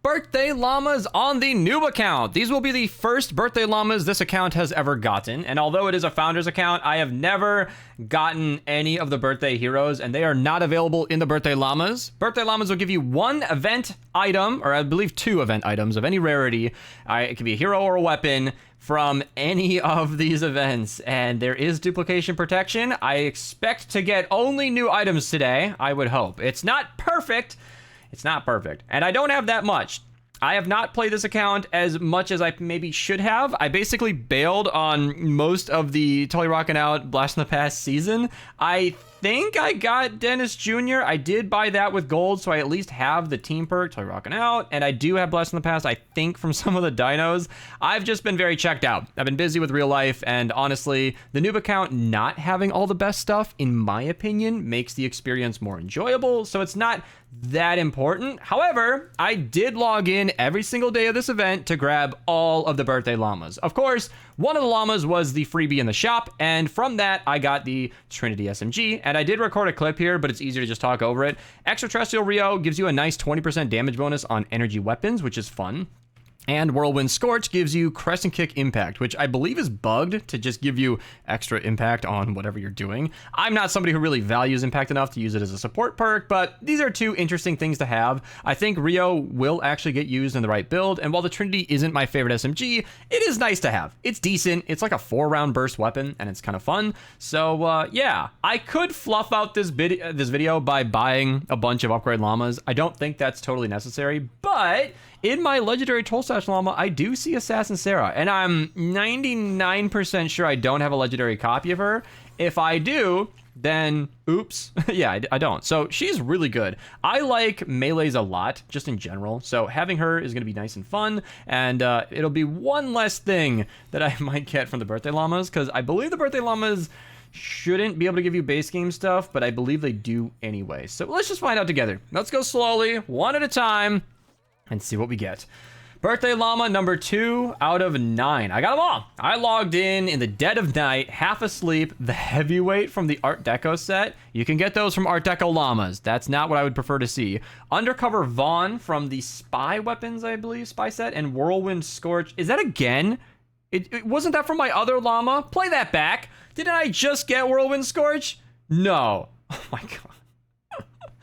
birthday llamas on the Noob account. These will be the first birthday llamas this account has ever gotten. And although it is a founder's account, I have never gotten any of the birthday heroes, and they are not available in the birthday llamas. Birthday llamas will give you one event item, or I believe 2 event items of any rarity. It can be a hero or a weapon from any of these events, and there is duplication protection. I expect to get only new items today, I would hope. It's not perfect. It's not perfect. And I don't have that much. I have not played this account as much as I maybe should have. I basically bailed on most of the Totally Rockin' Out Blast from the Past season. I think I got Dennis Jr. I did buy that with gold, so I at least have the team perk, Totally Rockin' Out, and I do have Blast from the Past, I think, from some of the dinos. I've just been very checked out. I've been busy with real life, and honestly, the Noob account not having all the best stuff, in my opinion, makes the experience more enjoyable, so it's not that important. However, I did log in every single day of this event to grab all of the birthday llamas. Of course, one of the llamas was the freebie in the shop, and from that, I got the Trinity SMG, and I did record a clip here, but it's easier to just talk over it. Extraterrestrial Rio gives you a nice 20% damage bonus on energy weapons, which is fun. And Whirlwind Scorch gives you Crescent Kick Impact, which I believe is bugged to just give you extra impact on whatever you're doing. I'm not somebody who really values impact enough to use it as a support perk, but these are 2 interesting things to have. I think Rio will actually get used in the right build, and while the Trinity isn't my favorite SMG, it is nice to have. It's decent. It's like a 4-round burst weapon, and it's kind of fun. So, yeah, I could fluff out this video by buying a bunch of upgrade llamas. I don't think that's totally necessary, but in my legendary Troll Stash llama, I do see Assassin Sarah, and I'm 99% sure I don't have a legendary copy of her. If I do, then oops. Yeah, I don't. So she's really good. I like melees a lot, just in general. So having her is going to be nice and fun, and it'll be one less thing that I might get from the birthday llamas, because I believe the birthday llamas shouldn't be able to give you base game stuff, but I believe they do anyway. So let's just find out together. Let's go slowly, one at a time, and see what we get. Birthday llama number 2 out of 9. I got them all. I logged in the dead of night, half asleep, the heavyweight from the Art Deco set. You can get those from Art Deco llamas. That's not what I would prefer to see. Undercover Vaughn from the Spy Weapons, I believe, Spy set, and Whirlwind Scorch. Is that again? It wasn't that from my other llama? Play that back. Didn't I just get Whirlwind Scorch? No. Oh my god.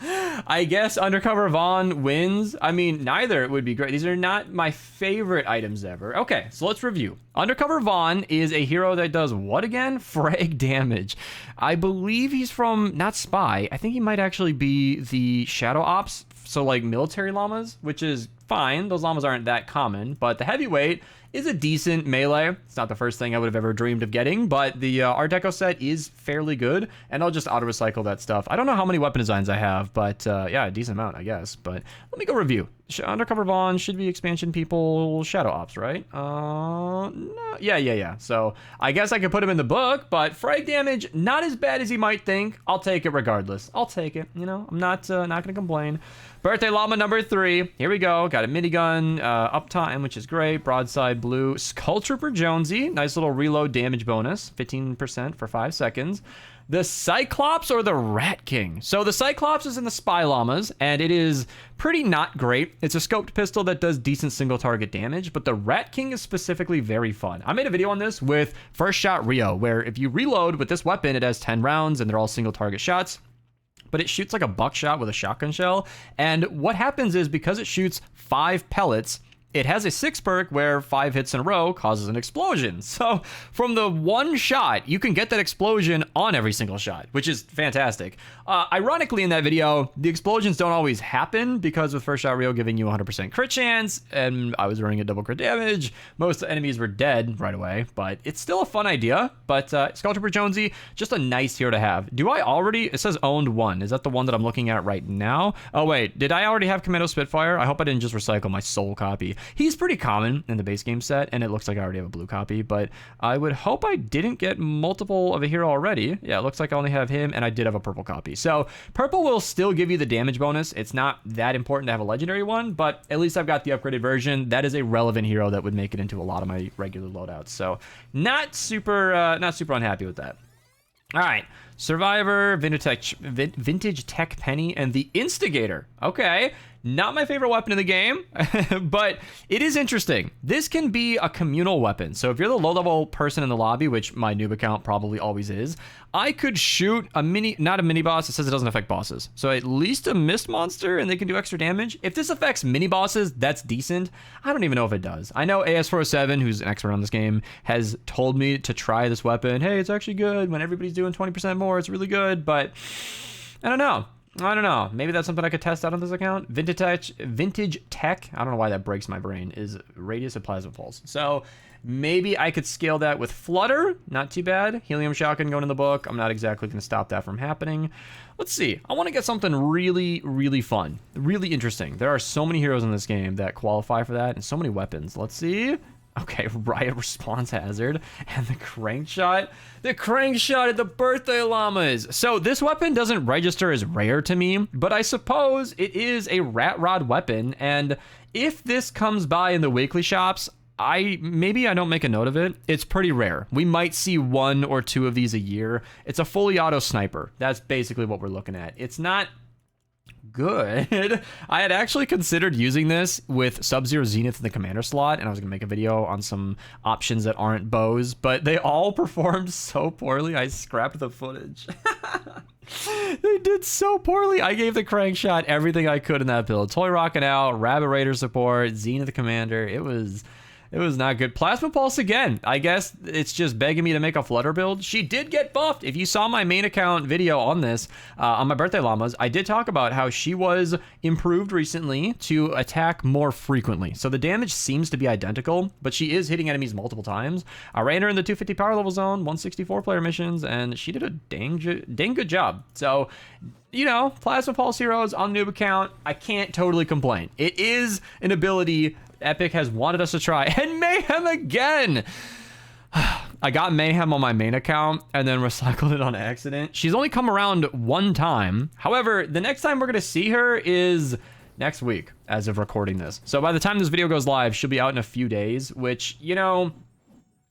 I guess Undercover Vaughn wins. I mean, neither would be great. These are not my favorite items ever. Okay, so let's review. Undercover Vaughn is a hero that does what again? Frag damage. I believe he's from, not Spy. I think he might actually be the Shadow Ops, so like military llamas, which is fine. Those llamas aren't that common, but the heavyweight is a decent melee. It's not the first thing I would have ever dreamed of getting, but the Art Deco set is fairly good, and I'll just auto-recycle that stuff. I don't know how many weapon designs I have, but yeah, a decent amount, I guess. But let me go review. Undercover Vaughn should be expansion people, Shadow Ops, right? No, yeah. So I guess I could put him in the book, but frag damage, not as bad as you might think. I'll take it regardless. I'll take it, you know? I'm not gonna complain. Birthday llama number 3. Here we go. Got a minigun, uptime, which is great. Broadside blue. Skull Trooper Jonesy. Nice little reload damage bonus. 15% for 5 seconds. The Cyclops or the Rat King. So the Cyclops is in the Spy Llamas, and it is pretty not great. It's a scoped pistol that does decent single target damage, but the Rat King is specifically very fun. I made a video on this with First Shot Rio, where if you reload with this weapon, it has 10 rounds, and they're all single target shots. But it shoots like a buckshot with a shotgun shell. And what happens is, because it shoots 5 pellets, it has a 6 perk where 5 hits in a row causes an explosion. So from the one shot, you can get that explosion on every single shot, which is fantastic. Ironically, in that video, the explosions don't always happen, because with First Shot Rio giving you 100% crit chance, and I was running a double crit damage, most enemies were dead right away, but it's still a fun idea. But Skull Trooper Jonesy, just a nice hero to have. Do I already, it says owned 1. Is that the one that I'm looking at right now? Oh wait, did I already have Commando Spitfire? I hope I didn't just recycle my soul copy. He's pretty common in the base game set, and it looks like I already have a blue copy, but I would hope I didn't get multiple of a hero already. Yeah, it looks like I only have him, and I did have a purple copy. So purple will still give you the damage bonus. It's not that important to have a legendary one, but at least I've got the upgraded version. That is a relevant hero that would make it into a lot of my regular loadouts. So not super unhappy with that. All right, Survivor, Vintage Tech Penny, and the Instigator. Okay, Not my favorite weapon in the game, but it is interesting. This can be a communal weapon. So if you're the low-level person in the lobby, which my noob account probably always is, I could shoot a not a mini boss. It says it doesn't affect bosses. So at least a mist monster and they can do extra damage. If this affects mini bosses, that's decent. I don't even know if it does. I know AS407, who's an expert on this game, has told me to try this weapon. Hey, it's actually good. When everybody's doing 20% more, it's really good. But I don't know. Maybe that's something I could test out on this account. Vintage Tech. I don't know why that breaks my brain. Is radius of plasma pulse. So maybe I could scale that with Flutter. Not too bad. Helium Shotgun going in the book. I'm not exactly going to stop that from happening. Let's see. I want to get something really, really fun. Really interesting. There are so many heroes in this game that qualify for that and so many weapons. Let's see. Okay, Riot Response Hazard and the Crankshot. The Crankshot at the Birthday Llamas. So this weapon doesn't register as rare to me, but I suppose it is a Rat Rod weapon. And if this comes by in the weekly shops, maybe I don't make a note of it. It's pretty rare. We might see 1 or 2 of these a year. It's a fully auto sniper. That's basically what we're looking at. It's not good. I had actually considered using this with Sub-Zero Zenith in the commander slot, and I was gonna make a video on some options that aren't bows, but they all performed so poorly I scrapped the footage. They did so poorly. I gave the Crankshot everything I could in that build. Totally rocking out, Rabbit Raider support, Zenith the commander. It was not good. Plasma Pulse again. I guess it's just begging me to make a Flutter build. She did get buffed. If you saw my main account video on this, on my Birthday Llamas, I did talk about how she was improved recently to attack more frequently. So the damage seems to be identical, but she is hitting enemies multiple times. I ran her in the 250 power level zone, 164 player missions, and she did a dang good job. So, you know, Plasma Pulse heroes on the noob account, I can't totally complain. It is an ability Epic has wanted us to try. And Mayhem again! I got Mayhem on my main account and then recycled it on accident. She's only come around 1 time. However, the next time we're going to see her is next week as of recording this. So by the time this video goes live, she'll be out in a few days, which, you know,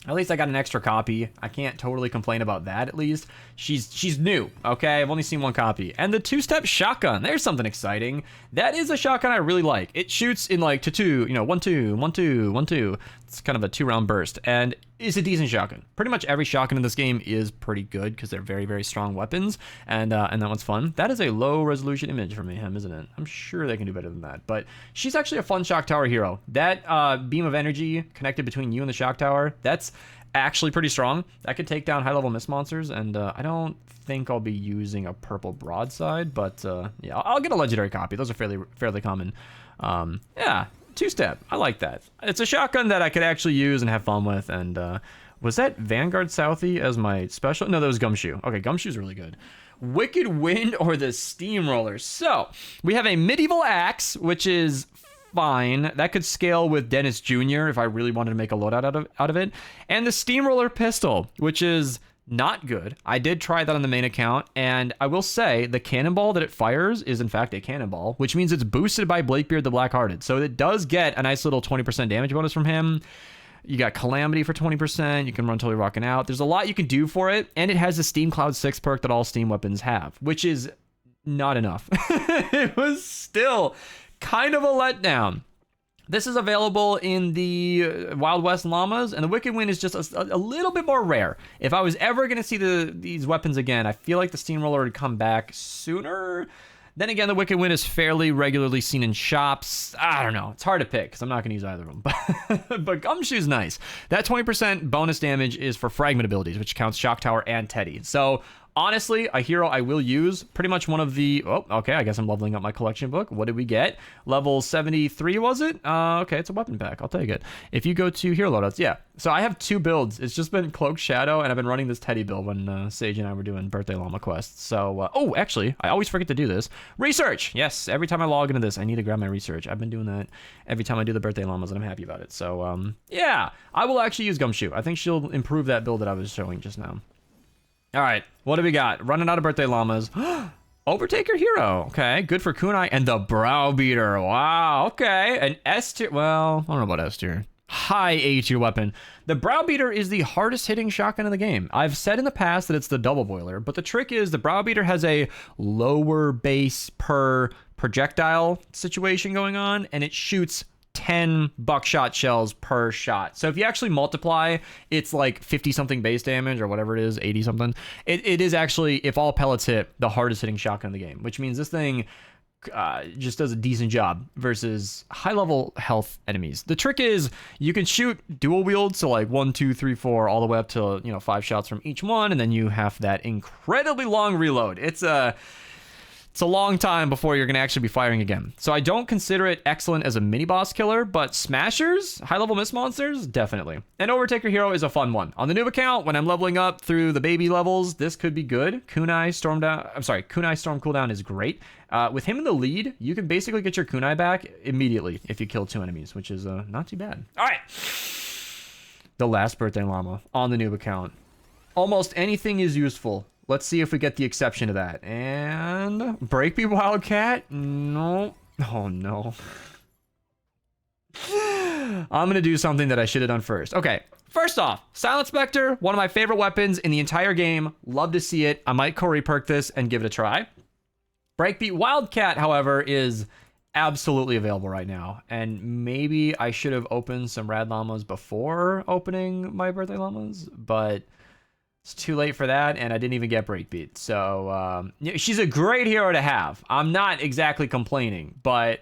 at least I got an extra copy. I can't totally complain about that, at least. She's new, okay? I've only seen 1 copy. And the 2-step shotgun, there's something exciting. That is a shotgun I really like. It shoots in like to 2, you know, 1, 2, 1, 2, 1, 2. It's kind of a 2-round burst, and it's a decent shotgun. Pretty much every shotgun in this game is pretty good because they're very, very strong weapons, and that one's fun. That is a low-resolution image for Mayhem, isn't it? I'm sure they can do better than that, but she's actually a fun shock tower hero. That beam of energy connected between you and the shock tower, that's actually pretty strong. That could take down high-level mist monsters, and I don't think I'll be using a purple broadside, but yeah, I'll get a legendary copy. Those are fairly common. Yeah. 2-step. I like that. It's a shotgun that I could actually use and have fun with. And was that Vanguard Southie as my special? No, that was Gumshoe. Okay, Gumshoe's really good. Wicked Wind or the Steamroller. So we have a medieval axe, which is fine. That could scale with Dennis Jr. if I really wanted to make a loadout out of it. And the Steamroller pistol, which is not good. I did try that on the main account, and I will say the cannonball that it fires is in fact a cannonball, which means it's boosted by Blakebeard the Blackhearted. So it does get a nice little 20% damage bonus from him. You got Calamity for 20%. You can run Totally Rockin' Out. There's a lot you can do for it, and it has the Steam Cloud 6 perk that all Steam weapons have, which is not enough. It was still kind of a letdown. This is available in the Wild West Llamas, and the Wicked Wind is just a little bit more rare. If I was ever going to see these weapons again, I feel like the Steamroller would come back sooner. Then again, the Wicked Wind is fairly regularly seen in shops. I don't know. It's hard to pick because I'm not going to use either of them. But Gumshoe's nice. That 20% bonus damage is for fragment abilities, which counts Shock Tower and Teddy. So honestly, a hero I will use, pretty much one of the... Oh, okay, I guess I'm leveling up my collection book. What did we get? Level 73, was it? Okay, it's a weapon pack. I'll take it. If you go to hero loadouts, yeah. So I have 2 builds. It's just been Cloak Shadow, and I've been running this Teddy build when Sage and I were doing Birthday Llama quests. So, oh, actually, I always forget to do this. Research! Yes, every time I log into this, I need to grab my research. I've been doing that every time I do the Birthday Llamas, and I'm happy about it. So, yeah, I will actually use Gumshoe. I think she'll improve that build that I was showing just now. All right, what do we got? Running out of Birthday Llamas. Overtaker hero. Okay, good for Kunai. And the Browbeater. Wow, okay. An S tier. Well, I don't know about S tier. High A tier weapon. The Browbeater is the hardest hitting shotgun in the game. I've said in the past that it's the double boiler, but the trick is the Browbeater has a lower base per projectile situation going on, and it shoots 10 buckshot shells per shot. So if you actually multiply, it's like 50 something base damage or whatever it is, 80 something. It is actually, if all pellets hit, the hardest hitting shotgun in the game, which means this thing just does a decent job versus high level health enemies. The trick is you can shoot dual wield, so like 1, 2, 3, 4, all the way up to 5 shots from each one, and then you have that incredibly long reload. It's a long time before you're going to actually be firing again. So I don't consider it excellent as a mini boss killer, but smashers, high level miss monsters, definitely. And Overtaker Hero is a fun one. On the noob account, when I'm leveling up through the baby levels, this could be good. Kunai Storm cooldown is great. With him in the lead, you can basically get your Kunai back immediately if you kill 2 enemies, which is not too bad. All right. The last birthday llama on the noob account. Almost anything is useful. Let's see if we get the exception to that. And Breakbeat Wildcat? No. Oh, no. I'm going to do something that I should have done first. Okay. First off, Silent Spectre, one of my favorite weapons in the entire game. Love to see it. I might Corey perk this and give it a try. Breakbeat Wildcat, however, is absolutely available right now. And maybe I should have opened some rad llamas before opening my birthday llamas, but it's too late for that, and I didn't even get Breakbeat. So, she's a great hero to have. I'm not exactly complaining, but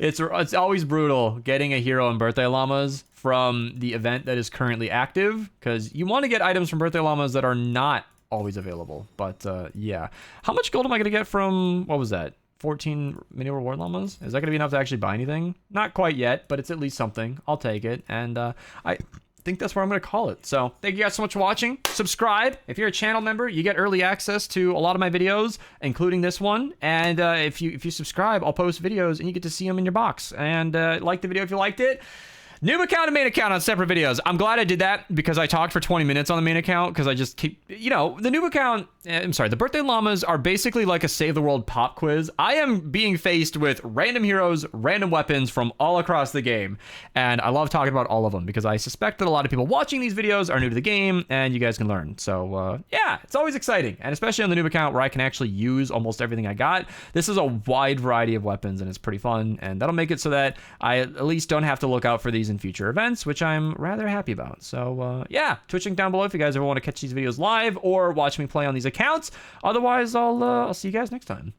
it's always brutal getting a hero in birthday llamas from the event that is currently active, because you want to get items from birthday llamas that are not always available. But, yeah. How much gold am I going to get from, what was that? 14 mini reward llamas? Is that going to be enough to actually buy anything? Not quite yet, but it's at least something. I'll take it. And I think that's where I'm going to call it. So thank you guys so much for watching. Subscribe. If you're a channel member, you get early access to a lot of my videos, including this one. And if you subscribe, I'll post videos and you get to see them in your box. And like the video if you liked it. Noob account and main account on separate videos. I'm glad I did that because I talked for 20 minutes on the main account because I just keep, the noob account, the birthday llamas are basically like a save the world pop quiz. I am being faced with random heroes, random weapons from all across the game. And I love talking about all of them because I suspect that a lot of people watching these videos are new to the game and you guys can learn. So yeah, it's always exciting. And especially on the noob account where I can actually use almost everything I got. This is a wide variety of weapons and it's pretty fun. And that'll make it so that I at least don't have to look out for these in future events, which I'm rather happy about. So yeah, Twitch link down below if you guys ever want to catch these videos live or watch me play on these accounts. Otherwise, I'll see you guys next time.